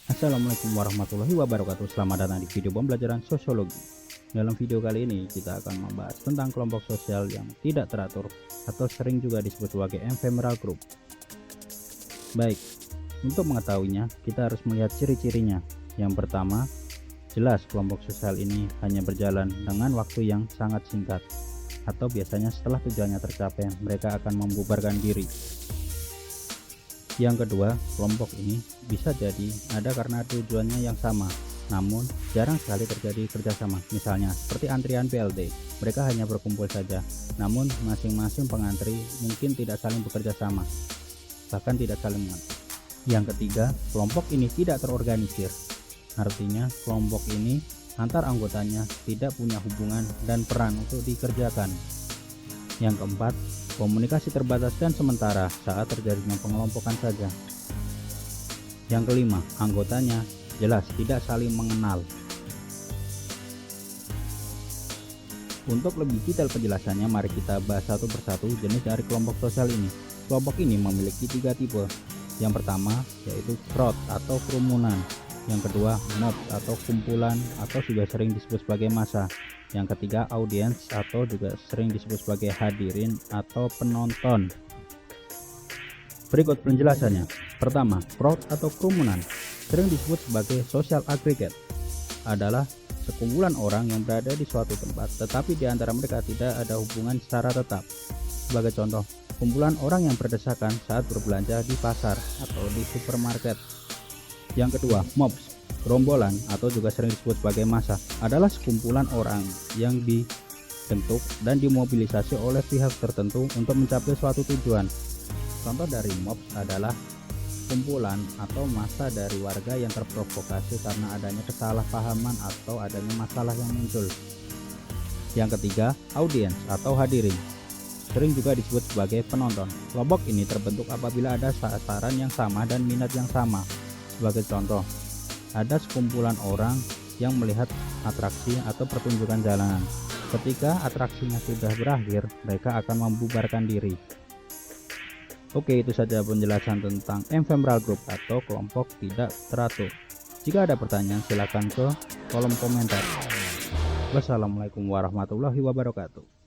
Assalamualaikum warahmatullahi wabarakatuh. Selamat datang di video pembelajaran sosiologi. Dalam video kali ini kita akan membahas tentang kelompok sosial yang tidak teratur atau sering juga disebut sebagai ephemeral group. Baik, untuk mengetahuinya kita harus melihat ciri-cirinya. Yang pertama, jelas kelompok sosial ini hanya berjalan dengan waktu yang sangat singkat, atau biasanya setelah tujuannya tercapai mereka akan membubarkan diri. Yang kedua, kelompok ini bisa jadi ada karena tujuannya yang sama, namun jarang sekali terjadi kerjasama. Misalnya seperti antrian PLT, mereka hanya berkumpul saja, namun masing-masing pengantri mungkin tidak saling bekerja sama, bahkan tidak saling mengenal. Yang ketiga, kelompok ini tidak terorganisir, artinya kelompok ini antar anggotanya tidak punya hubungan dan peran untuk dikerjakan. Yang keempat, komunikasi terbatas dan sementara saat terjadinya pengelompokan saja. Yang kelima, anggotanya jelas tidak saling mengenal. Untuk lebih detail penjelasannya, mari kita bahas satu persatu jenis dari kelompok sosial ini. Kelompok ini memiliki 3 tipe. Yang pertama yaitu crowd atau kerumunan. Yang kedua, mob atau kumpulan atau juga sering disebut sebagai massa. Yang ketiga, audience atau juga sering disebut sebagai hadirin atau penonton. Berikut penjelasannya. Pertama, crowd atau kerumunan sering disebut sebagai social aggregate, adalah sekumpulan orang yang berada di suatu tempat tetapi di antara mereka tidak ada hubungan secara tetap. Sebagai contoh, kumpulan orang yang berdesakan saat berbelanja di pasar atau di supermarket. Yang kedua, mobs, gerombolan atau juga sering disebut sebagai massa, adalah sekumpulan orang yang dibentuk dan dimobilisasi oleh pihak tertentu untuk mencapai suatu tujuan. Contoh dari mobs adalah kumpulan atau massa dari warga yang terprovokasi karena adanya kesalahpahaman atau adanya masalah yang muncul. Yang ketiga, audiens atau hadirin, sering juga disebut sebagai penonton. Kelompok ini terbentuk apabila ada sasaran yang sama dan minat yang sama. Sebagai contoh, ada sekumpulan orang yang melihat atraksi atau pertunjukan jalanan. Ketika atraksinya sudah berakhir, mereka akan membubarkan diri. Oke, itu saja penjelasan tentang ephemeral group atau kelompok tidak teratur. Jika ada pertanyaan, silakan ke kolom komentar. Wassalamualaikum warahmatullahi wabarakatuh.